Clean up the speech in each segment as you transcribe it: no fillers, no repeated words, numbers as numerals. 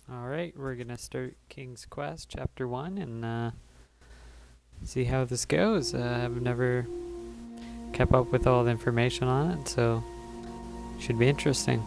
Alright, we're gonna start King's Quest Chapter 1 and see how this goes. I've never kept up with all the information on it, so should be interesting.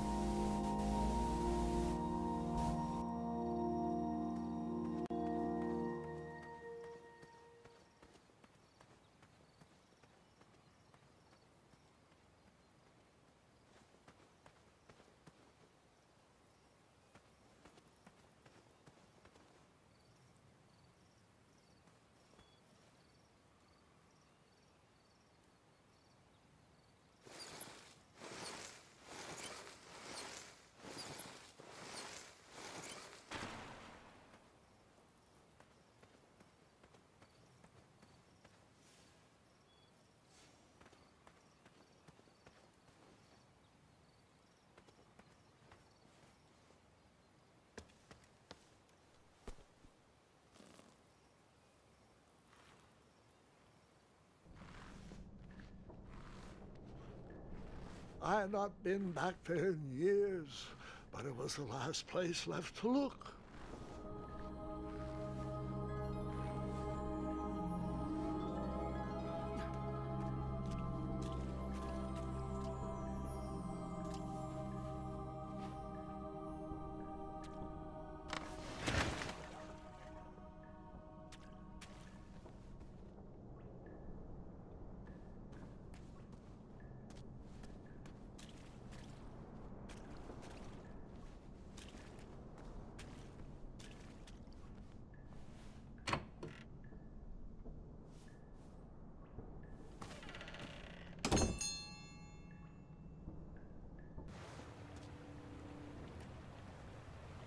I had not been back there in years, but it was the last place left to look.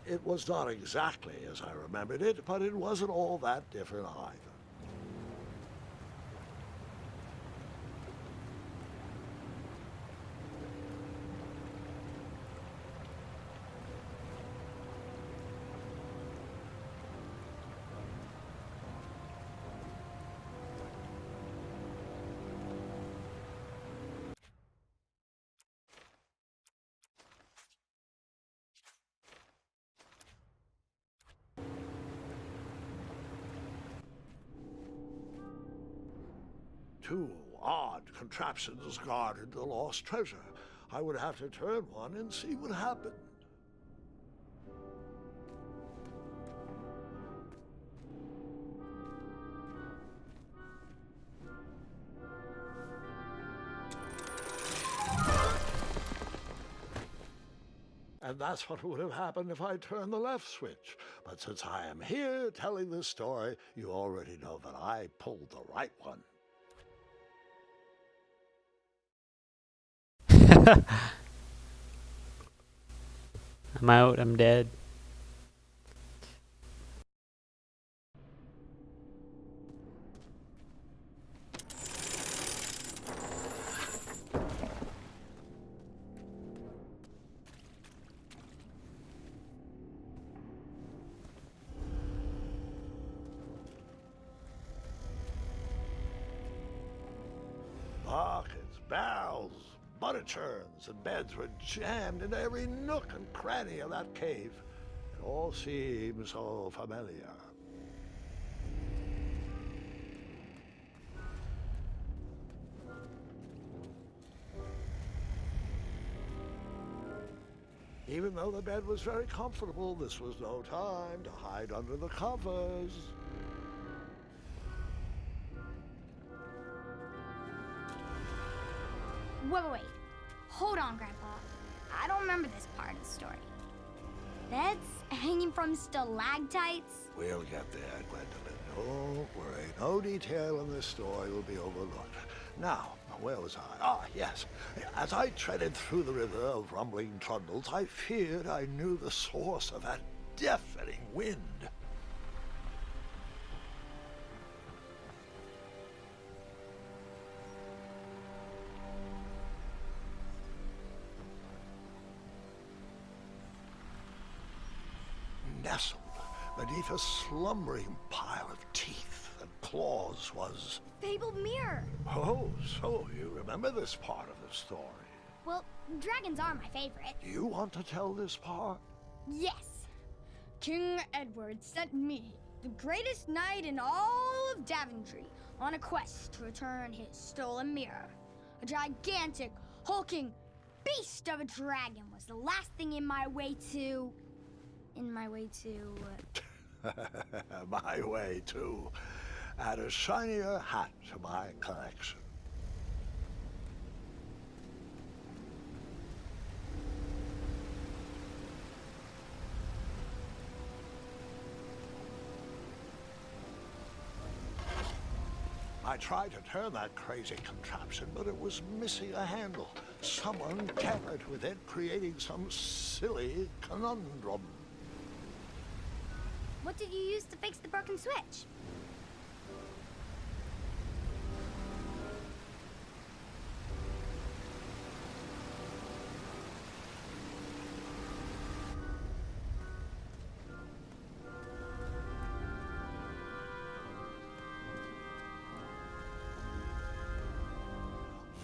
It was not exactly as I remembered it, but it wasn't all that different either. Two odd contraptions guarded the lost treasure. I would have to turn one and see what happened. And that's what would have happened if I turned the left switch. But since I am here telling this story, you already know that I pulled the right one. I'm out, I'm dead. Buckets, barrels, butter churns, and beds were jammed into every nook and cranny of that cave. It all seemed so familiar. Even though the bed was very comfortable, this was no time to hide under the covers. Wait. Hold on, Grandpa. I don't remember this part of the story. Beds hanging from stalactites? We'll get there, Gwendolyn. Don't worry. No detail in this story will be overlooked. Now, where was I? Ah, yes. As I treaded through the river of rumbling trundles, I feared I knew the source of that deafening wind. Nestled beneath a slumbering pile of teeth and claws was... Fabled mirror. Oh, so you remember this part of the story. Well, dragons are my favorite. Do you want to tell this part? Yes. King Edward sent me, the greatest knight in all of Daventry, on a quest to return his stolen mirror. A gigantic, hulking beast of a dragon was the last thing in my way to... My way to add a shinier hat to my collection. I tried to turn that crazy contraption, but it was missing a handle. Someone tampered with it, creating some silly conundrum. What did you use to fix the broken switch?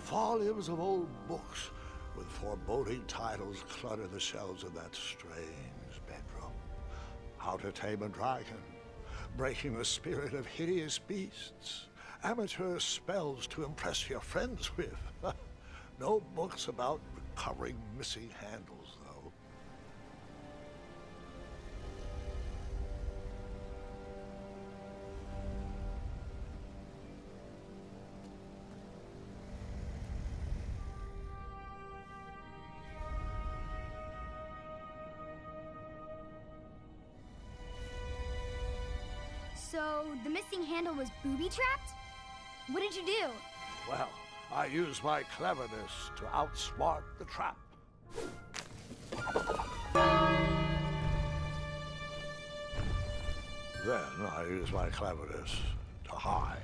Volumes of old books with foreboding titles clutter the shelves of that strange bedroom. How to Tame a Dragon, Breaking the Spirit of Hideous Beasts, amateur spells to impress your friends with. No books about recovering missing handles, though. So, the missing handle was booby-trapped? What did you do? Well, I used my cleverness to outsmart the trap. Then I used my cleverness to hide.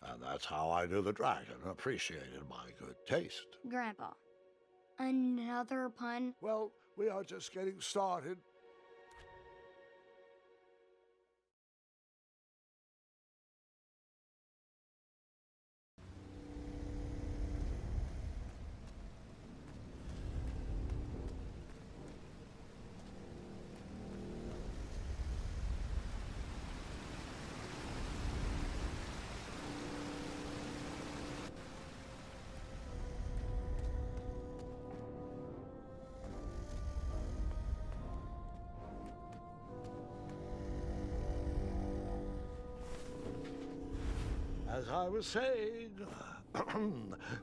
And that's how I knew the dragon appreciated my good taste. Grandpa, another pun? Well, we are just getting started. As I was saying,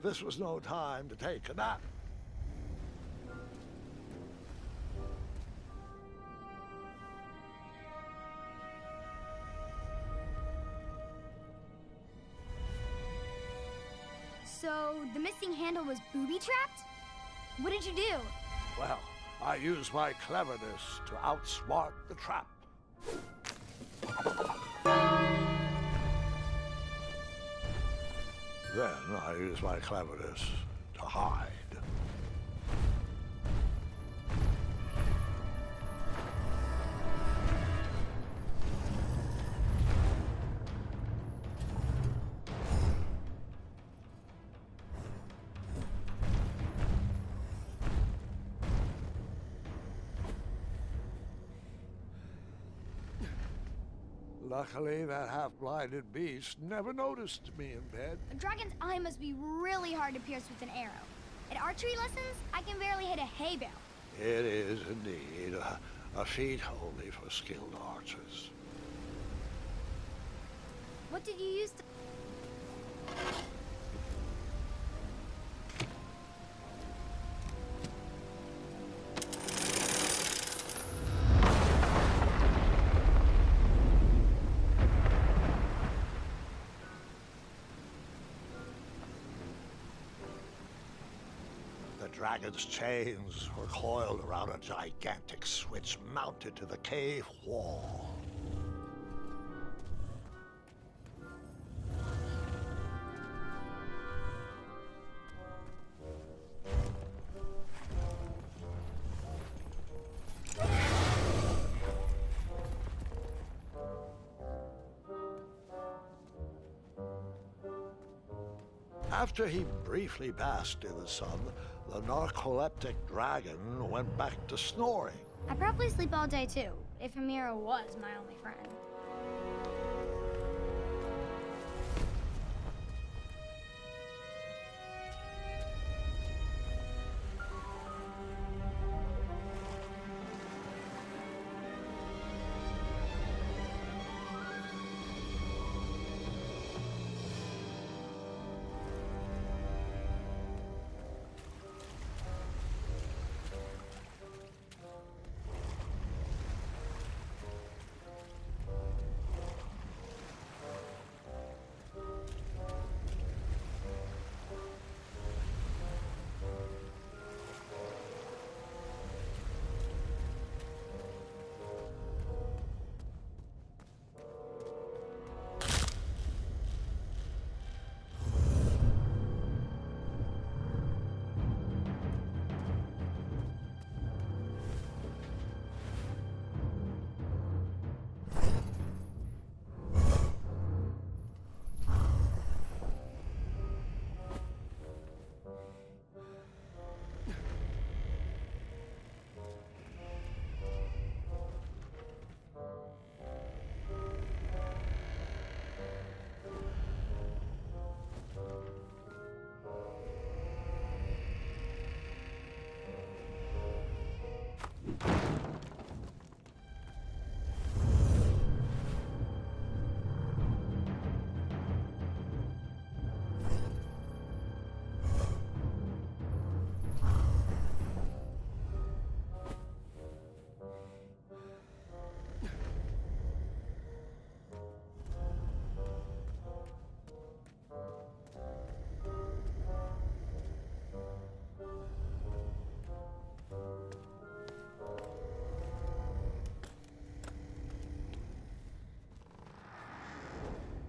this was no time to take a nap. So, the missing handle was booby-trapped? What did you do? Well, I used my cleverness to outsmart the trap. Then I used my cleverness to hide. Luckily, that half-blinded beast never noticed me in bed. A dragon's eye must be really hard to pierce with an arrow. At archery lessons, I can barely hit a hay bale. It is indeed a feat only for skilled archers. What did you use to... The dragon's chains were coiled around a gigantic switch mounted to the cave wall. After he briefly basked in the sun, the narcoleptic dragon went back to snoring. I'd probably sleep all day too, if Amira was my only friend.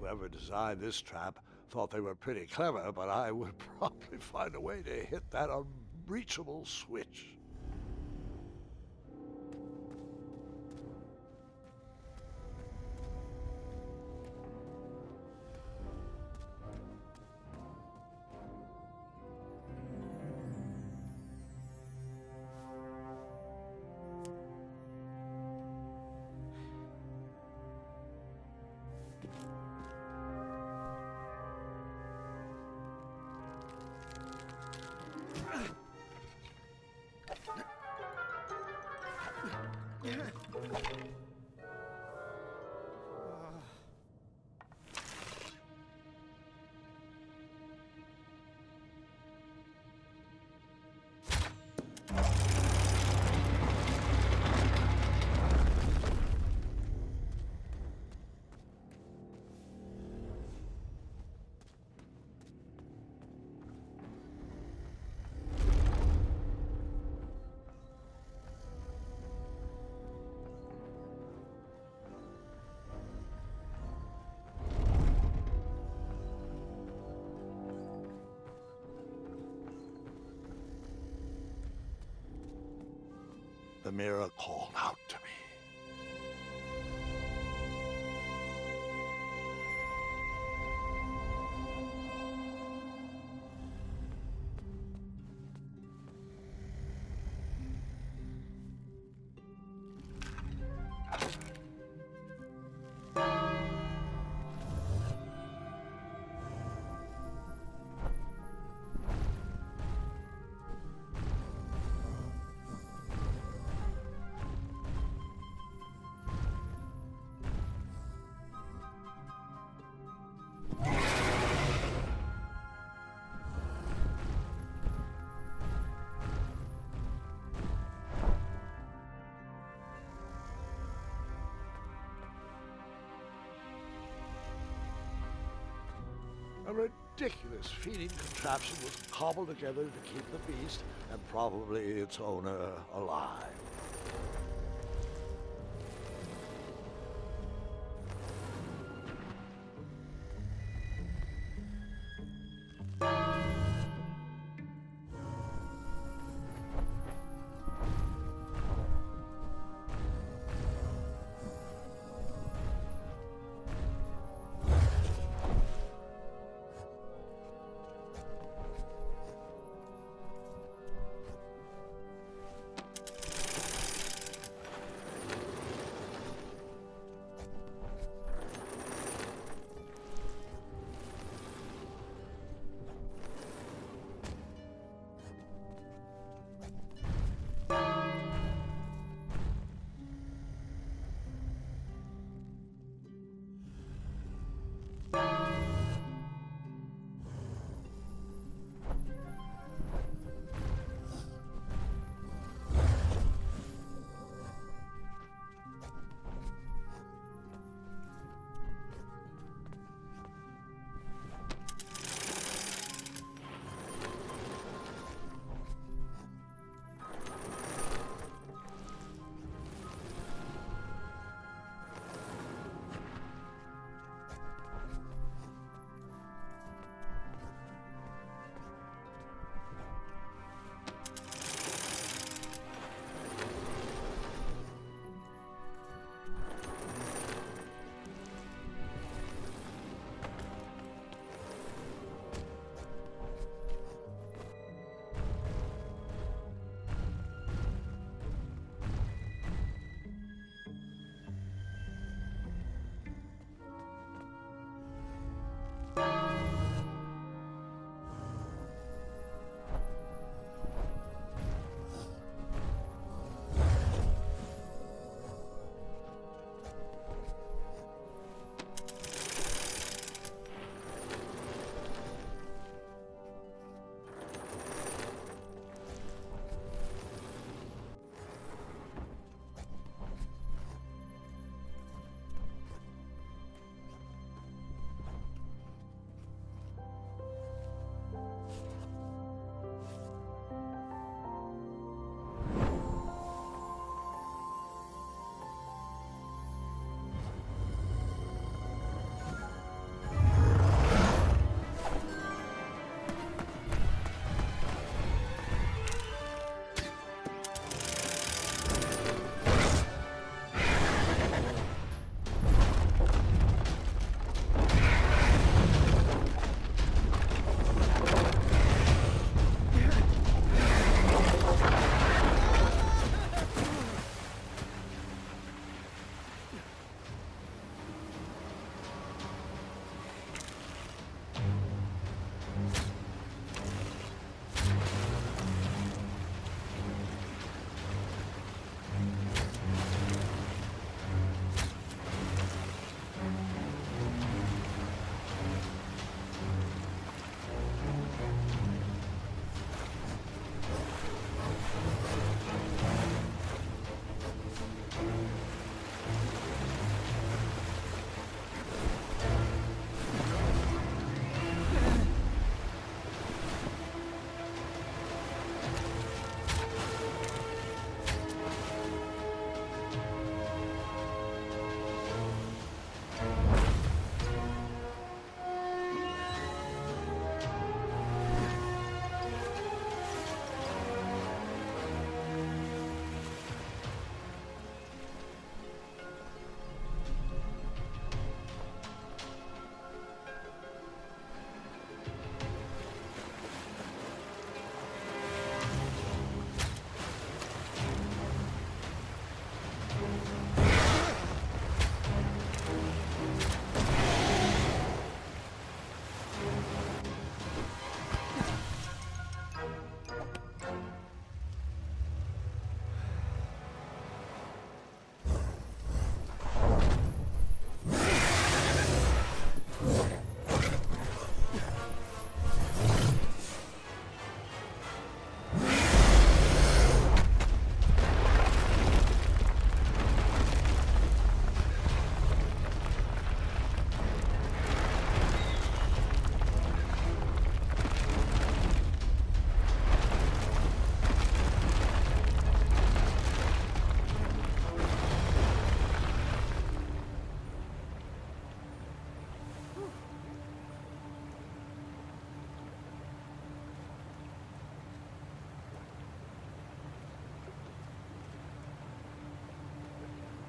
Whoever designed this trap thought they were pretty clever, but I would probably find a way to hit that unreachable switch. The mirror called out to me. A ridiculous feeding contraption was cobbled together to keep the beast and probably its owner alive.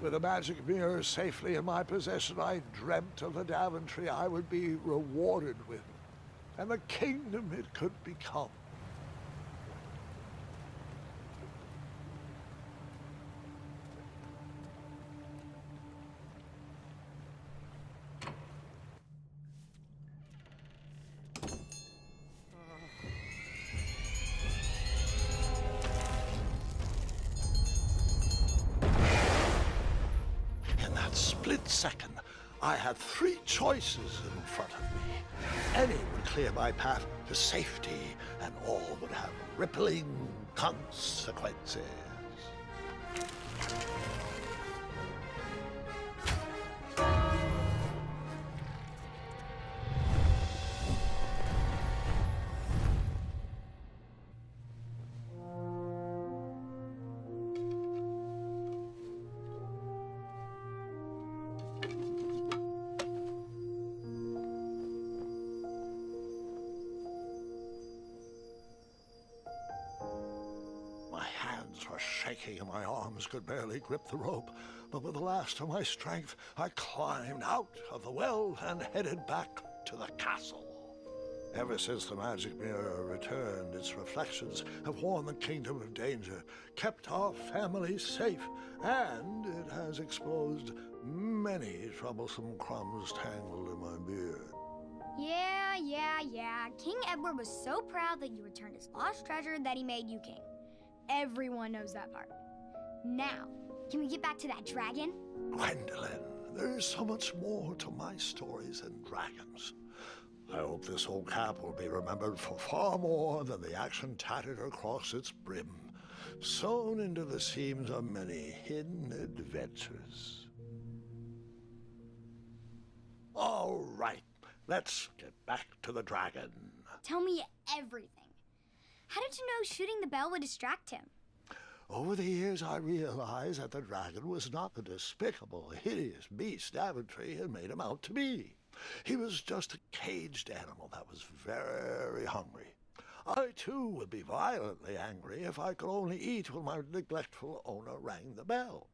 With a magic mirror safely in my possession, I dreamt of the Daventry I would be rewarded with, and the kingdom it could become. In that split second, I had three choices in front of me. Any would clear my path to safety, and all would have rippling consequences. My hands were shaking and my arms could barely grip the rope, but with the last of my strength, I climbed out of the well and headed back to the castle. Ever since the magic mirror returned, its reflections have warned the kingdom of danger, kept our family safe, and it has exposed many troublesome crumbs tangled in my beard. Yeah. King Edward was so proud that you returned his lost treasure that he made you king. Everyone knows that part. Now, can we get back to that dragon? Gwendolyn, there is so much more to my stories than dragons. I hope this old cap will be remembered for far more than the action tattered across its brim, sewn into the seams of many hidden adventures. All right, let's get back to the dragon. Tell me everything. How did you know shooting the bell would distract him? Over the years, I realized that the dragon was not the despicable, hideous beast Daventry had made him out to be. He was just a caged animal that was very hungry. I, too, would be violently angry if I could only eat when my neglectful owner rang the bell.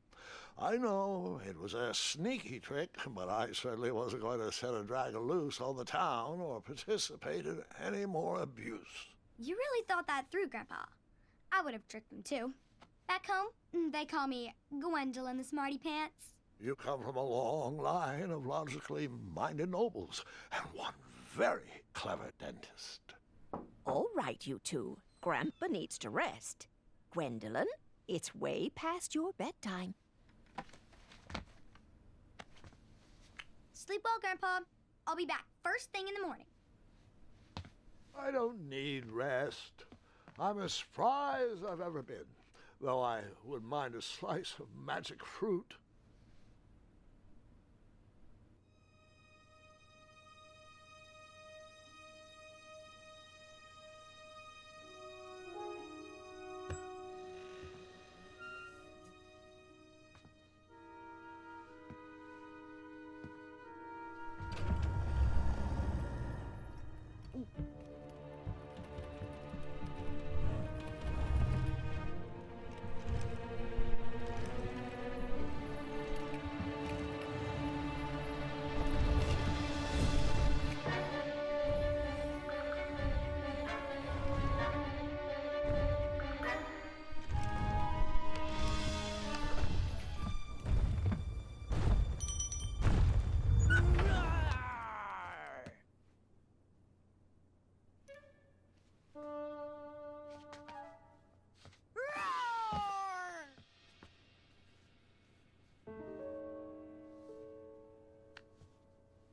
I know it was a sneaky trick, but I certainly wasn't going to set a dragon loose on the town or participate in any more abuse. You really thought that through, Grandpa. I would have tricked him, too. Back home, they call me Gwendolyn the Smarty Pants. You come from a long line of logically minded nobles and one very clever dentist. All right, you two. Grandpa needs to rest. Gwendolyn, it's way past your bedtime. Sleep well, Grandpa. I'll be back first thing in the morning. I don't need rest. I'm as spry as I've ever been, though I wouldn't mind a slice of magic fruit.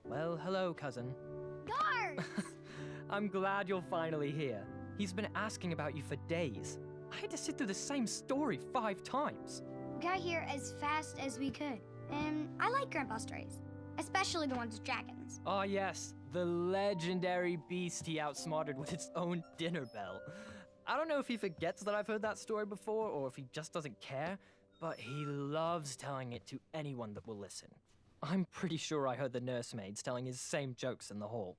Well, hello, cousin. Guards! I'm glad you're finally here. He's been asking about you for days. I had to sit through the same story 5 times. Got here as fast as we could. And I like Grandpa's stories, especially the ones with dragons. Ah, yes, the legendary beast he outsmarted with its own dinner bell. I don't know if he forgets that I've heard that story before or if he just doesn't care, but he loves telling it to anyone that will listen. I'm pretty sure I heard the nursemaids telling his same jokes in the hall.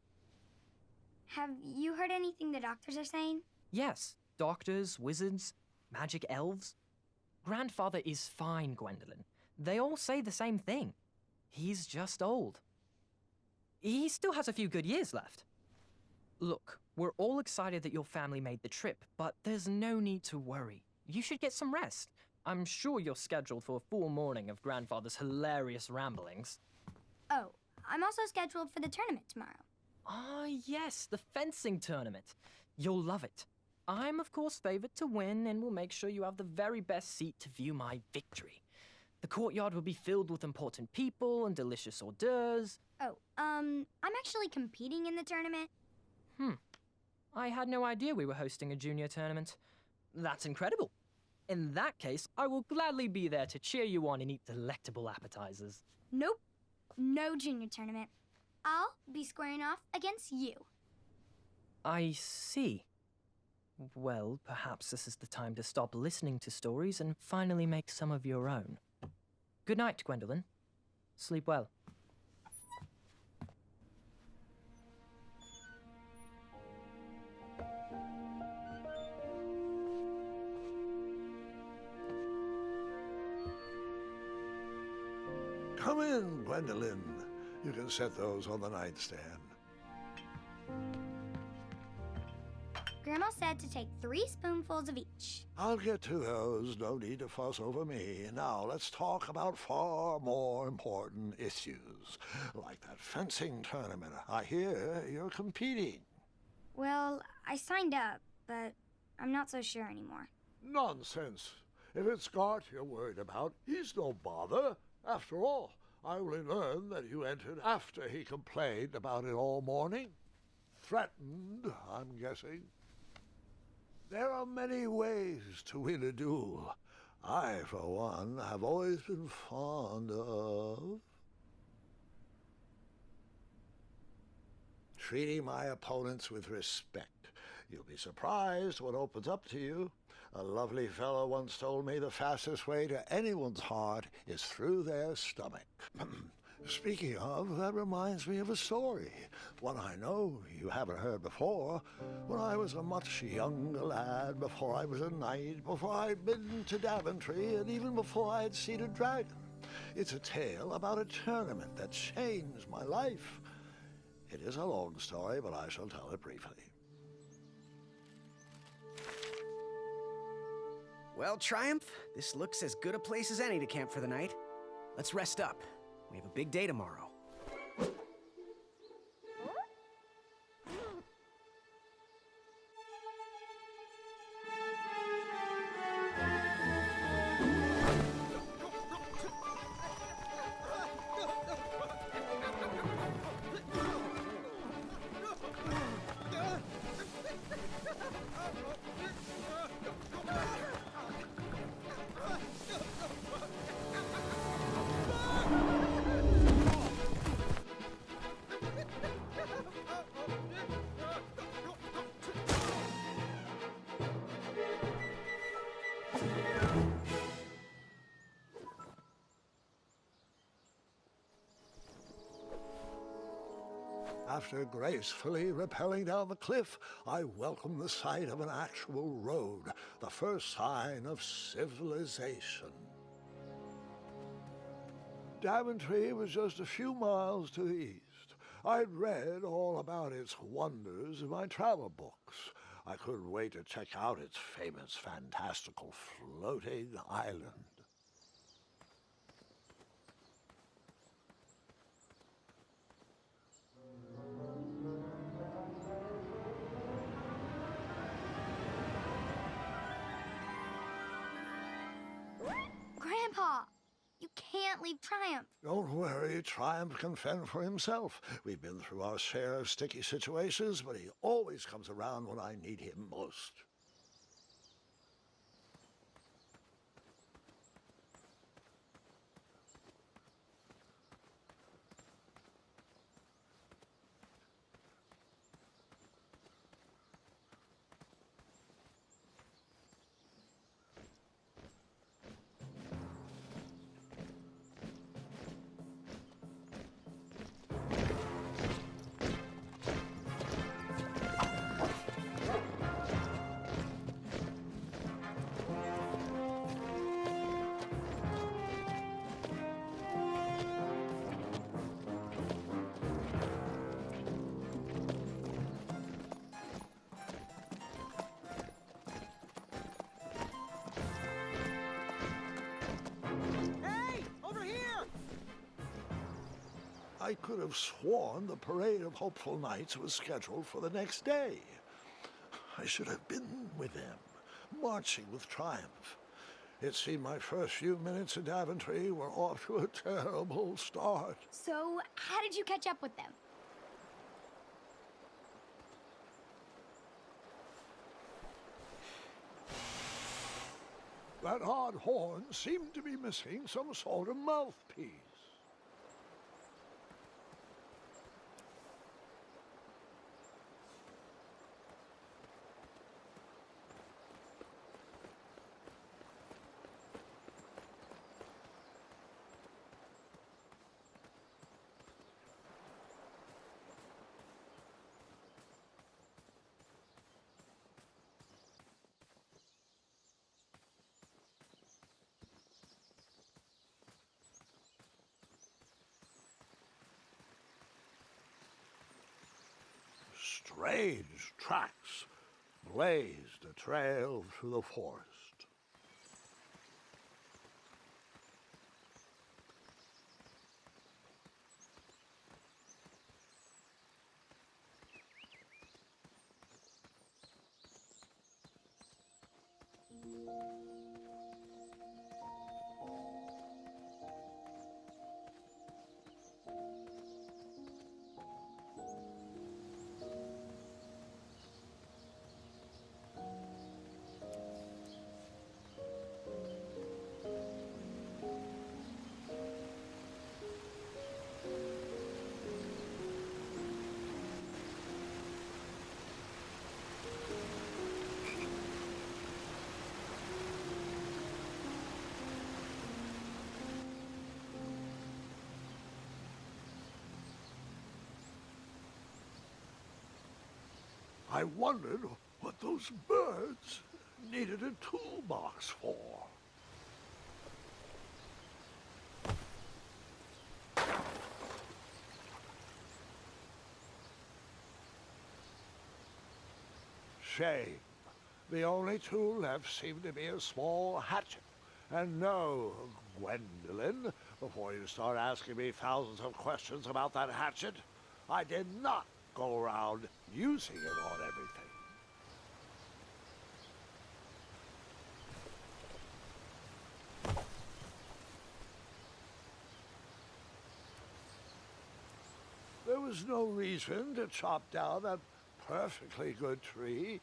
Have you heard anything the doctors are saying? Yes, doctors, wizards, magic elves. Grandfather is fine, Gwendolyn. they all say the same thing. He's just old. He still has a few good years left. Look, we're all excited that your family made the trip, but there's no need to worry. You should get some rest. I'm sure you're scheduled for a full morning of Grandfather's hilarious ramblings. Oh, I'm also scheduled for the tournament tomorrow. Ah, yes, the fencing tournament. You'll love it. I'm, of course, favored to win and will make sure you have the very best seat to view my victory. The courtyard will be filled with important people and delicious hors d'oeuvres. Oh, I'm actually competing in the tournament. I had no idea we were hosting a junior tournament. That's incredible. In that case, I will gladly be there to cheer you on and eat delectable appetizers. Nope, no junior tournament. I'll be squaring off against you. I see. Well, perhaps this is the time to stop listening to stories and finally make some of your own. Good night, Gwendolyn. Sleep well. Come in, Gwendolyn. You can set those on the nightstand. Grandma said to take 3 spoonfuls of each. I'll get to those. No need to fuss over me. Now, let's talk about far more important issues, like that fencing tournament. I hear you're competing. Well, I signed up, but I'm not so sure anymore. Nonsense. If it's Scott you're worried about, he's no bother. After all, I only learned that you entered after he complained about it all morning. Threatened, I'm guessing. There are many ways to win a duel. I, for one, have always been fond of treating my opponents with respect. You'll be surprised what opens up to you. A lovely fellow once told me the fastest way to anyone's heart is through their stomach. Speaking of, that reminds me of a story, one I know you haven't heard before. When I was a much younger lad, before I was a knight, before I'd been to Daventry, and even before I had seen a dragon. It's a tale about a tournament that changed my life. It is a long story, but I shall tell it briefly. Well, Triumph, this looks as good a place as any to camp for the night. Let's rest up. We have a big day tomorrow. After gracefully rappelling down the cliff, I welcomed the sight of an actual road, the first sign of civilization. Daventry was just a few miles to the east. I'd read all about its wonders in my travel books. I couldn't wait to check out its famous, fantastical floating island. Grandpa, you can't leave Triumph. Don't worry, Triumph can fend for himself. We've been through our share of sticky situations, but he always comes around when I need him most. I could have sworn the parade of hopeful knights was scheduled for the next day. I should have been with them, marching with triumph. It seemed my first few minutes in Daventry were off to a terrible start. So, how did you catch up with them? That odd horn seemed to be missing some sort of mouthpiece. Strange tracks blazed a trail through the forest. I wondered what those birds needed a toolbox for. Shame. The only tool left seemed to be a small hatchet. And no, Gwendolyn, before you start asking me thousands of questions about that hatchet, I did not go around using it on everything. There was no reason to chop down that perfectly good tree.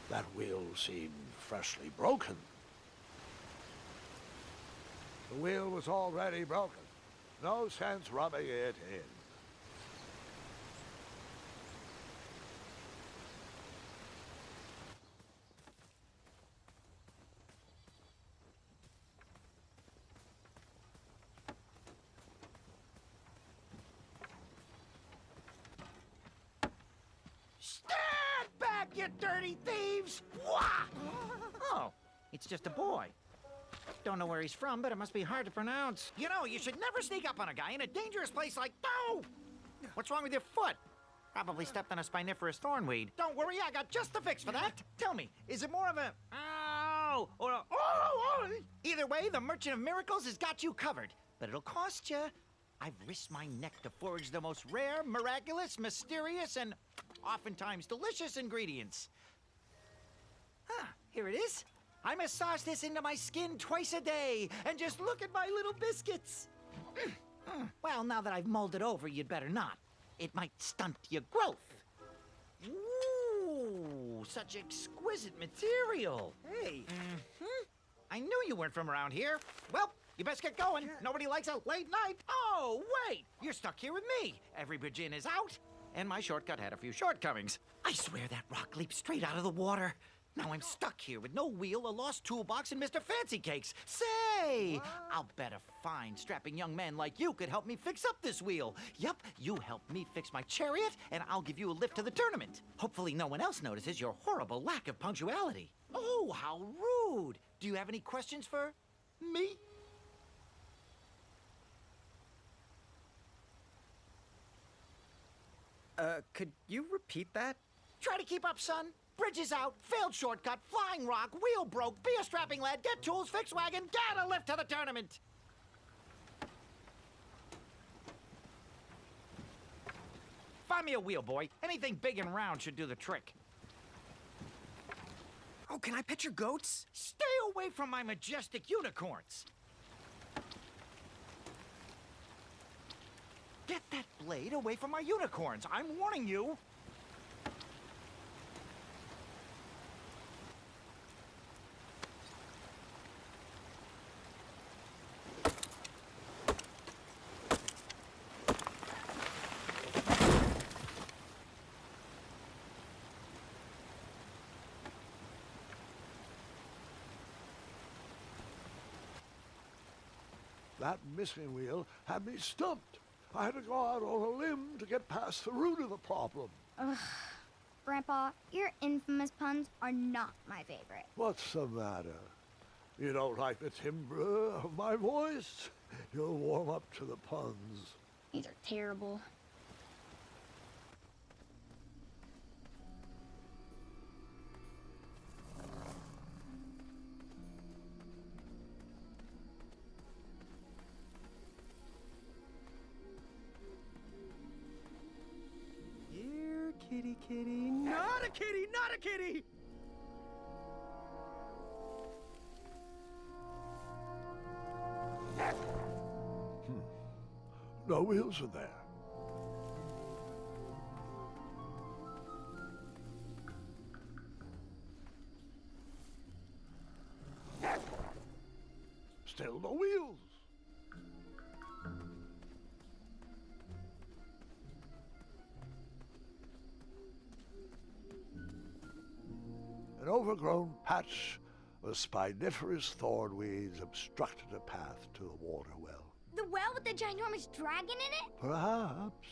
That wheel seemed freshly broken. The wheel was already broken. No sense rubbing it in. Stand back, you dirty thieves! Wah! Oh, it's just a boy. Don't know where he's from, but it must be hard to pronounce. You know, you should never sneak up on a guy in a dangerous place like... No! What's wrong with your foot? Probably stepped on a spiniferous thornweed. Don't worry, I got just the fix for that. Tell me, is it more of a... Ow! Or a... Oh! Either way, the Merchant of Miracles has got you covered. But it'll cost you. I've risked my neck to forage the most rare, miraculous, mysterious, and oftentimes delicious ingredients. Here it is. I massage this into my skin twice a day, and just look at my little biscuits. Well, now that I've mulled it over, you'd better not. It might stunt your growth. Ooh, such exquisite material. Hey. I knew you weren't from around here. Well, you best get going. Nobody likes a late night. Oh, wait. You're stuck here with me. Every bridge in is out, and my shortcut had a few shortcomings. I swear that rock leaped straight out of the water. Now I'm stuck here with no wheel, a lost toolbox, and Mr. Fancy Cakes. Say, I'll bet a fine, strapping young man like you could help me fix up this wheel. Yup, you help me fix my chariot, and I'll give you a lift to the tournament. Hopefully no one else notices your horrible lack of punctuality. Oh, how rude. Do you have any questions for me? Could you repeat that? Try to keep up, son. Bridges out, failed shortcut, flying rock, wheel broke, be a strapping lad, get tools, fix wagon, get a lift to the tournament. Find me a wheel, boy. Anything big and round should do the trick. Oh, can I pet your goats? Stay away from my majestic unicorns. Get that blade away from my unicorns. I'm warning you. That missing wheel had me stumped. I had to go out on a limb to get past the root of the problem. Ugh. Grandpa, your infamous puns are not my favorite. What's the matter? You don't like the timbre of my voice? You'll warm up to the puns. These are terrible. Here, kitty, kitty. Not a kitty, not a kitty! No wheels in there. Still no wheels. An overgrown patch of spiniferous thornweeds obstructed a path to the water well. The well with the ginormous dragon in it? Perhaps.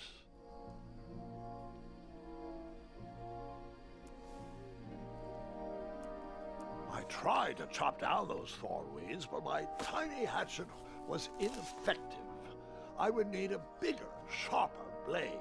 I tried to chop down those thornweeds, but my tiny hatchet was ineffective. I would need a bigger, sharper blade.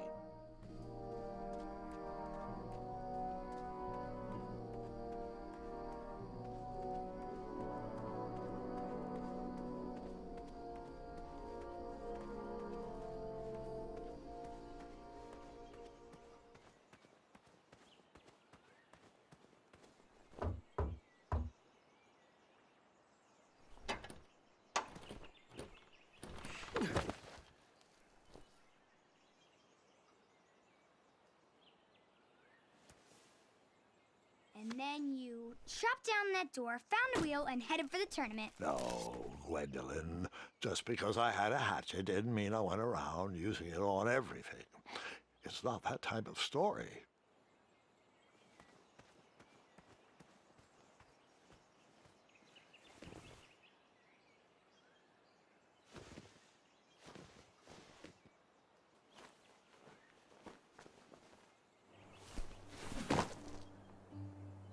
And then you chopped down that door, found a wheel, and headed for the tournament. No, Gwendolyn. Just because I had a hatchet didn't mean I went around using it on everything. It's not that type of story.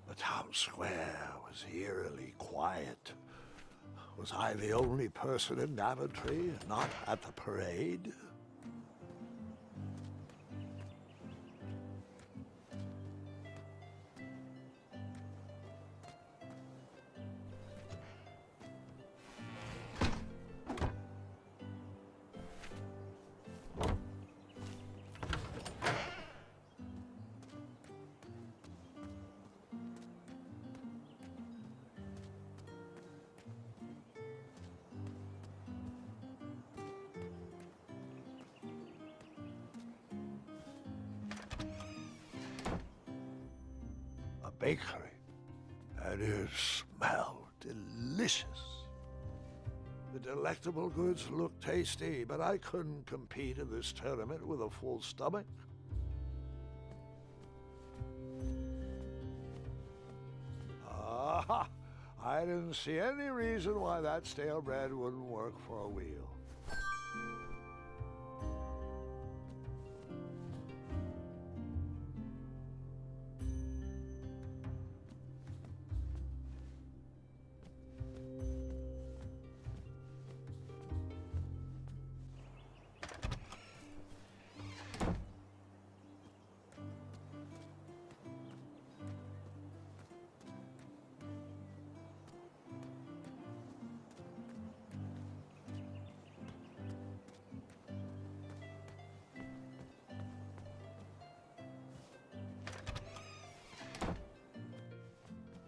The town square was eerily quiet. Was I the only person in Daventry not at the parade? Bakery, and it smelled delicious. The delectable goods looked tasty, but I couldn't compete in this tournament with a full stomach. Aha! I didn't see any reason why that stale bread wouldn't work for a wheel.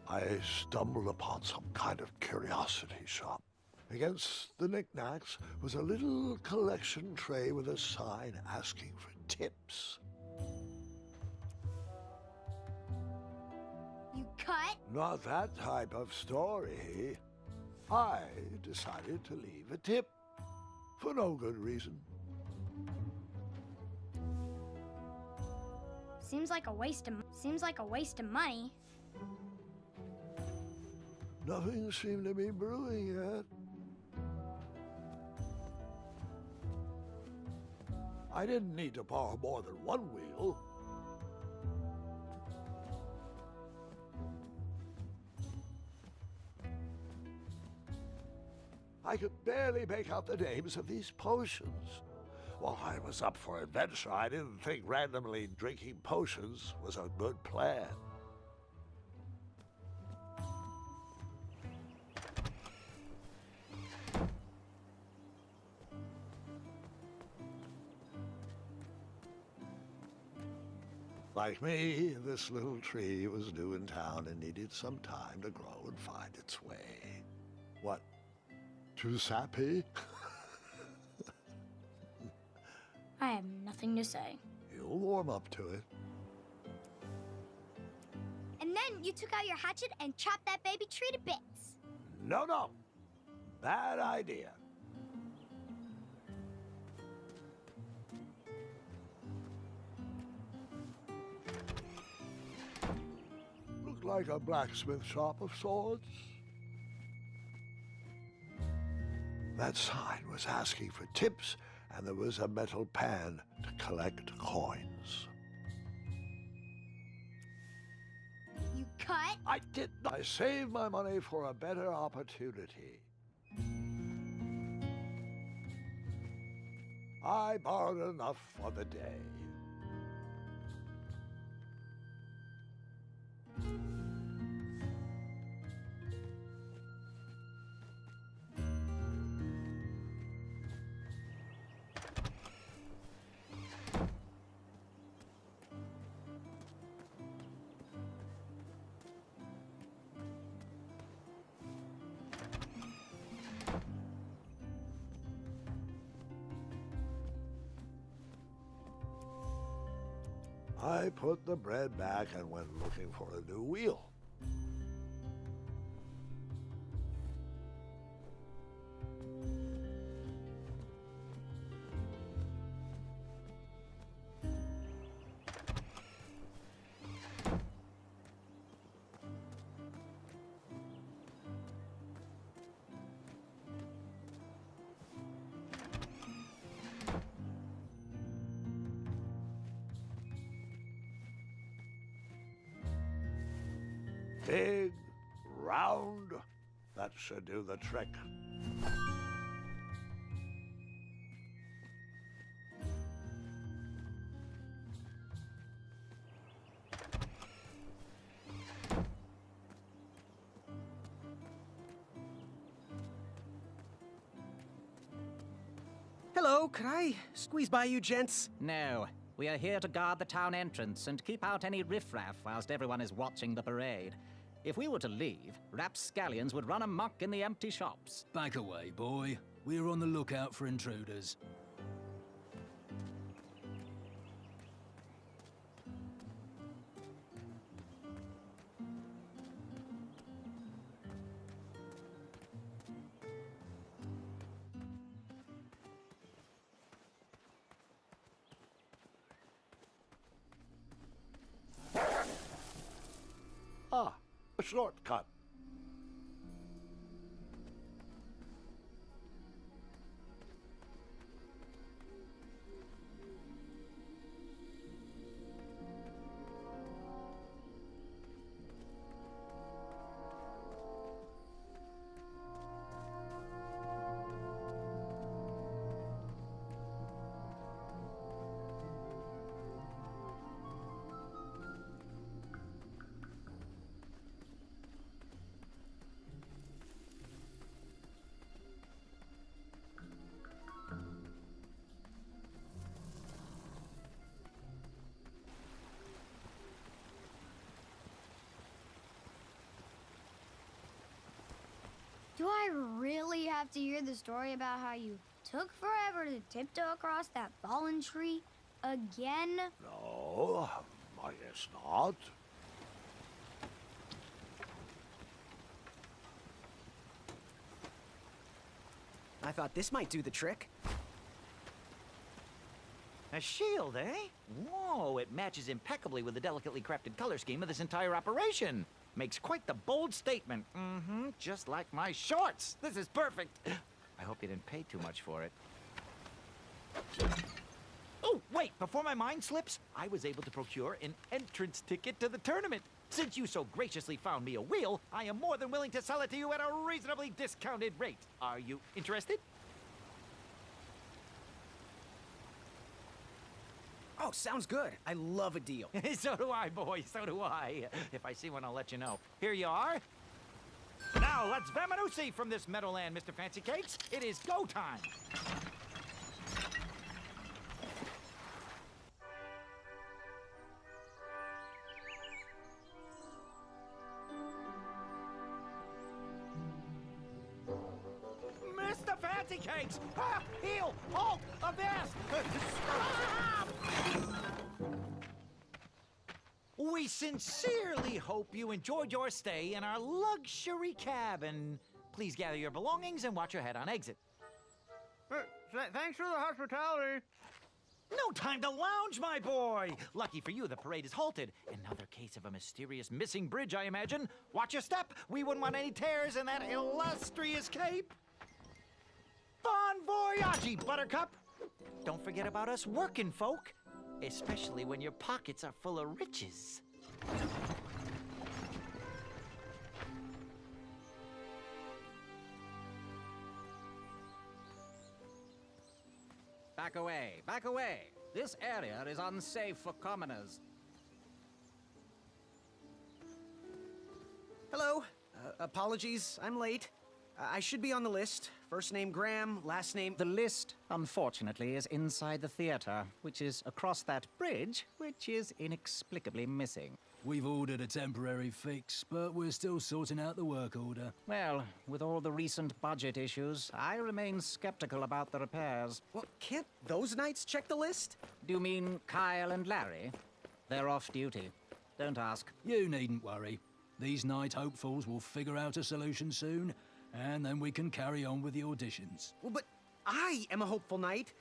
I stumbled upon some kind of curiosity shop. Against the knickknacks was a little collection tray with a sign asking for tips. You cut? Not that type of story. I decided to leave a tip for no good reason. Seems like a waste of money. Nothing seemed to be brewing yet. I didn't need to borrow more than one wheel. I could barely make out the names of these potions. While I was up for adventure, I didn't think randomly drinking potions was a good plan. Like me, this little tree was new in town and needed some time to grow and find its way. What? Too sappy? I have nothing to say. You'll warm up to it. And then you took out your hatchet and chopped that baby tree to bits. No. Bad idea. Looked like a blacksmith shop of sorts. That sign was asking for tips, and there was a metal pan to collect coins. You cut? I did not. I saved my money for a better opportunity. I borrowed enough for the day. I put the bread back and went looking for a new wheel. Big, round, that should do the trick. Hello, could I squeeze by you gents? No. We are here to guard the town entrance and keep out any riffraff whilst everyone is watching the parade. If we were to leave, rapscallions would run amok in the empty shops. Back away, boy. We're on the lookout for intruders. Ah, a shortcut. Do I really have to hear the story about how you took forever to tiptoe across that fallen tree again? No, I guess not. I thought this might do the trick. A shield, eh? Whoa, it matches impeccably with the delicately crafted color scheme of this entire operation. Makes quite the bold statement. Mm-hmm, just like my shorts. This is perfect. I hope you didn't pay too much for it. Oh, wait, before my mind slips, I was able to procure an entrance ticket to the tournament. Since you so graciously found me a wheel, I am more than willing to sell it to you at a reasonably discounted rate. Are you interested? Oh, sounds good. I love a deal. So do I, boy, so do I. If I see one, I'll let you know. Here you are. Now, let's vamoose from this meadowland, Mr. Fancy Cakes. It is go time. Mr. Fancy Cakes! Ah, heel! Halt! Avast! Stop! We sincerely hope you enjoyed your stay in our luxury cabin. Please gather your belongings and watch your head on exit. Thanks for the hospitality. No time to lounge, my boy! Lucky for you, the parade is halted. Another case of a mysterious missing bridge, I imagine. Watch your step. We wouldn't want any tears in that illustrious cape. Bon voyage, Buttercup! Don't forget about us working folk, especially when your pockets are full of riches. Back away, back away. This area is unsafe for commoners. Hello. Apologies, I'm late. I should be on the list. First name Graham, last name... The list, unfortunately, is inside the theater, which is across that bridge, which is inexplicably missing. We've ordered a temporary fix, but we're still sorting out the work order. Well, with all the recent budget issues, I remain skeptical about the repairs. Well, can't those knights check the list? Do you mean Kyle and Larry? They're off duty. Don't ask. You needn't worry. These night hopefuls will figure out a solution soon, and then we can carry on with the auditions. Well, but I am a hopeful knight.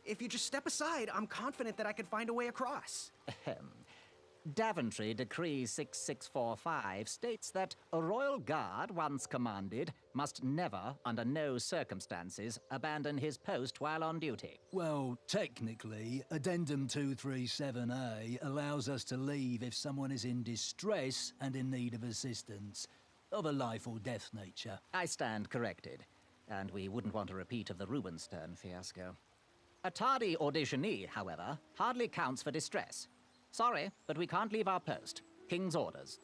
If you just step aside, I'm confident that I could find a way across. Daventry Decree 6645 states that a royal guard once commanded must never, under no circumstances, abandon his post while on duty. Well, technically, Addendum 237A allows us to leave if someone is in distress and in need of assistance, of a life or death nature. I stand corrected, and we wouldn't want a repeat of the Rubenstern fiasco. A tardy auditionee, however, hardly counts for distress. Sorry, but we can't leave our post. King's orders.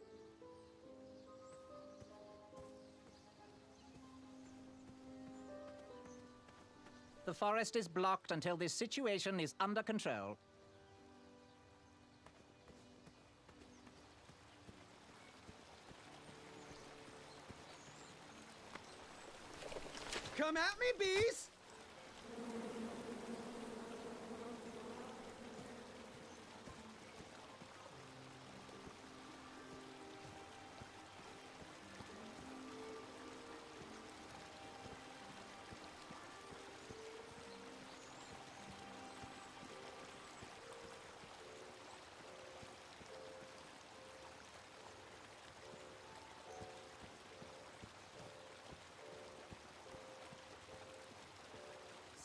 The forest is blocked until this situation is under control. Come at me, bees!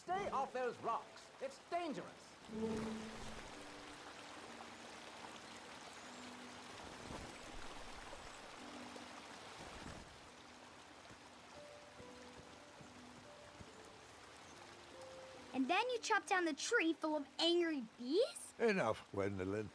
Stay off those rocks. It's dangerous. And then you chop down the tree full of angry bees? Enough, Gwendolyn.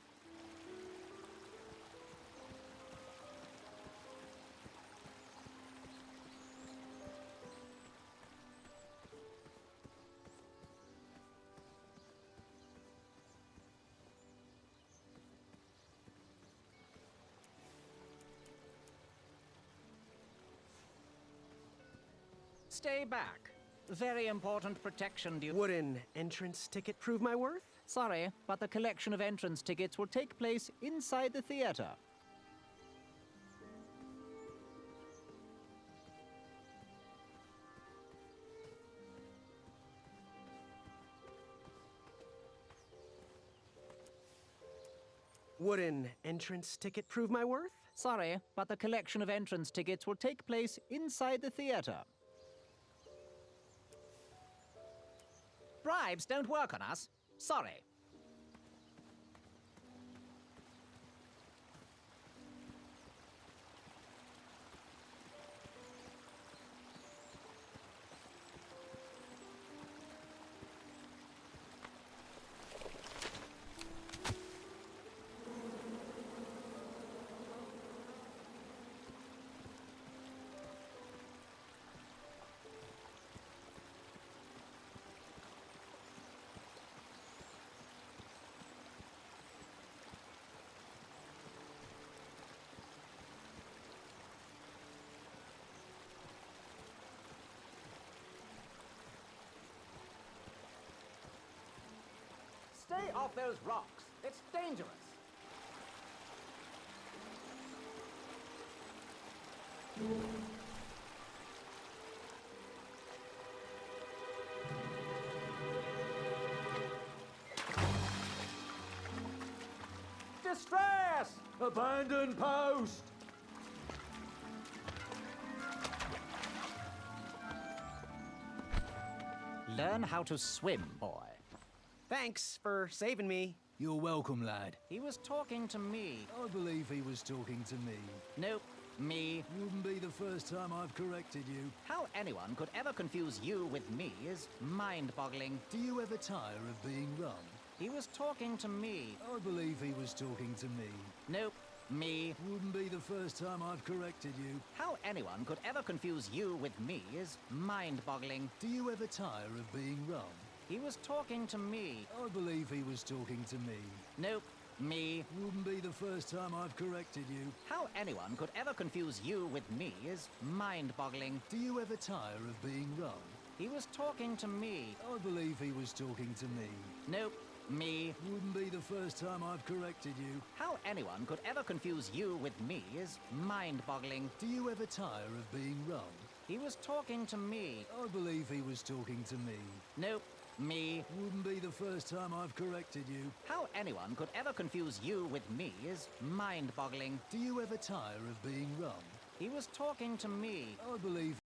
Stay back. Very important protection due. Would an entrance ticket prove my worth? Sorry, but the collection of entrance tickets will take place inside the theater. Would an entrance ticket prove my worth? Sorry, but the collection of entrance tickets will take place inside the theater. Bribes don't work on us. Sorry. Stay off those rocks. It's dangerous. Distress! Abandon post! Learn how to swim, boy. Thanks for saving me. You're welcome, lad. He was talking to me. I believe he was talking to me. Nope, me. Wouldn't be the first time I've corrected you. How anyone could ever confuse you with me is mind-boggling. Do you ever tire of being wrong? He was talking to me. I believe he was talking to me. Nope, me. Wouldn't be the first time I've corrected you. How anyone could ever confuse you with me is mind-boggling. Do you ever tire of being wrong? He was talking to me. I believe he was talking to me. Nope, me. Wouldn't be the first time I've corrected you. How anyone could ever confuse you with me is mind-boggling. Do you ever tire of being wrong? He was talking to me. I believe he was talking to me. Nope, me. Wouldn't be the first time I've corrected you. How anyone could ever confuse you with me is mind-boggling. Do you ever tire of being wrong? He was talking to me. I believe he was talking to me. Nope, me. Wouldn't be the first time I've corrected you. How anyone could ever confuse you with me is mind-boggling. Do you ever tire of being wrong? He was talking to me. I believe